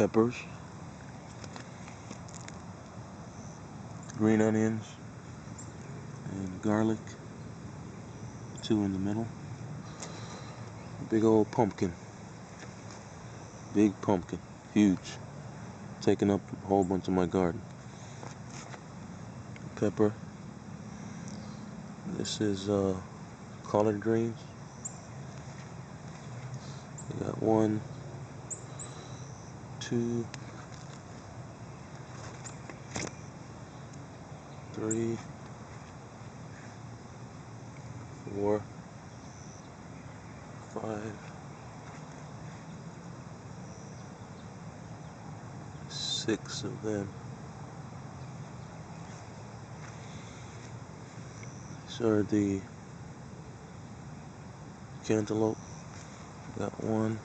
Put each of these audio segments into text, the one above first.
peppers, green onions, and garlic, 2 in the middle. Big old pumpkin. Big pumpkin. Huge. Taking up a whole bunch of my garden. Pepper. This is collard greens. I got 1, 2, 3, 4, 5, 6 of them. These are the cantaloupe. Got 1,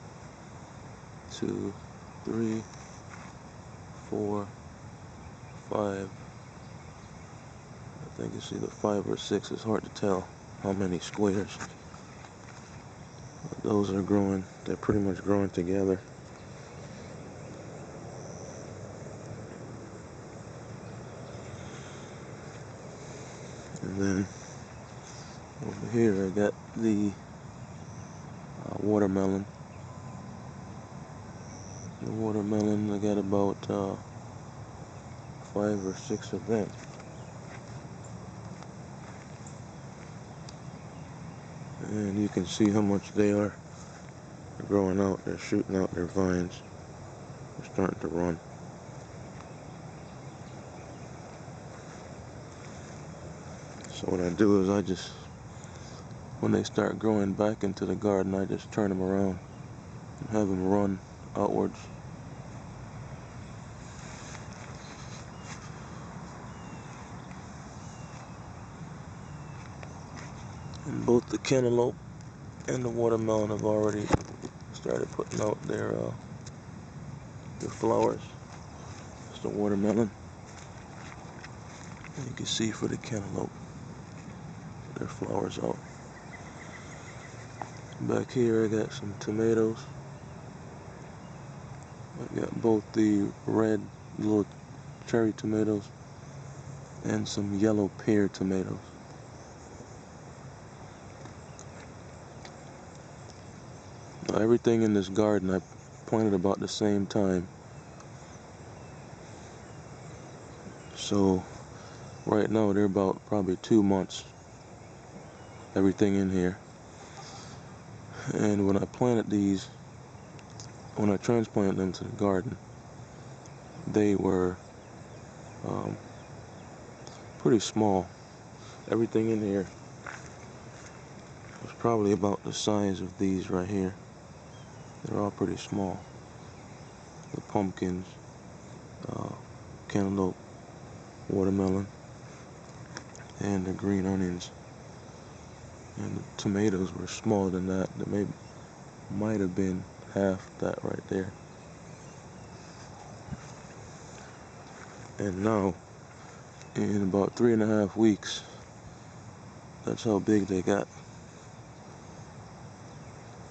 2, 3, 4, 5. I think it's either 5 or 6. It's hard to tell how many squares. But those are growing. They're pretty much growing together. And then over here I got the watermelon. The watermelon, I got about 5 or 6 of them. And you can see how much they are. They're growing out, they're shooting out their vines. They're starting to run. So what I do is when they start growing back into the garden, I just turn them around and have them run outwards. And both the cantaloupe and the watermelon have already started putting out their flowers. It's the watermelon. And you can see for the cantaloupe, their flowers out. Back here I got some tomatoes. I got both the red little cherry tomatoes and some yellow pear tomatoes. Now, everything in this garden I planted about the same time. So right now they're about probably 2 months. Everything in here. And when I planted these, when I transplanted them to the garden, they were pretty small. Everything in here was probably about the size of these right here. They're all pretty small. The pumpkins, cantaloupe, watermelon, and the green onions. And the tomatoes were smaller than that. They might have been half that right there. And now, in about 3.5 weeks, that's how big they got.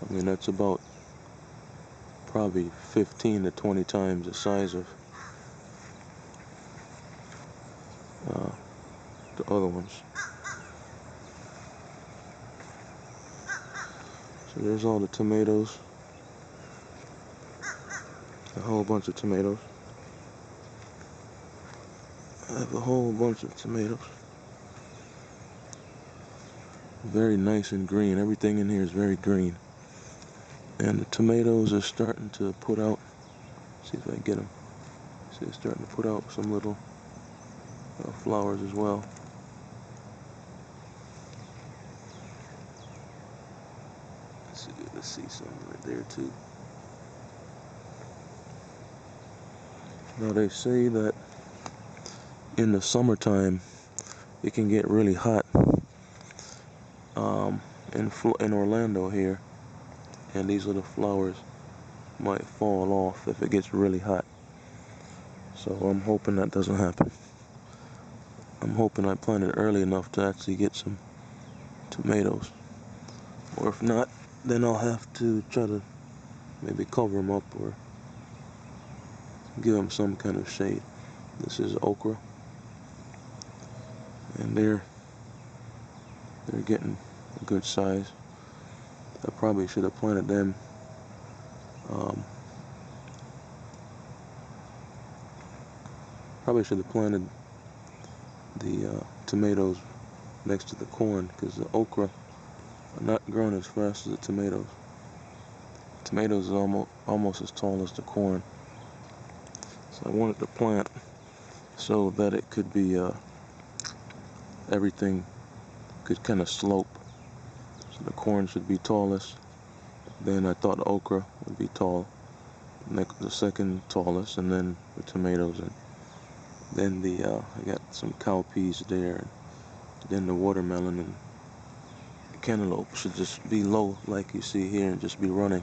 I mean, that's about probably 15 to 20 times the size of the other ones. So there's all the tomatoes. A whole bunch of tomatoes. I have a whole bunch of tomatoes. Very nice and green. Everything in here is very green. And the tomatoes are starting to put out. See if I can get them. See, it's starting to put out some little flowers as well. Let's see something right there too. Now they say that in the summertime it can get really hot in Orlando here, and these little flowers might fall off if it gets really hot. So I'm hoping that doesn't happen. I'm hoping I planted early enough to actually get some tomatoes. Or if not, then I'll have to try to maybe cover them up or give them some kind of shade. This is okra, and they're getting a good size. I probably should have planted them probably should have planted the tomatoes next to the corn, because the okra are not growing as fast as the tomatoes. Tomatoes is almost as tall as the corn. So I wanted to plant so that it could be everything could kind of slope. So the corn should be tallest. Then I thought the okra would be tall, the second tallest, and then the tomatoes, and then I got some cowpeas there, and then the watermelon and the cantaloupe should just be low like you see here and just be running.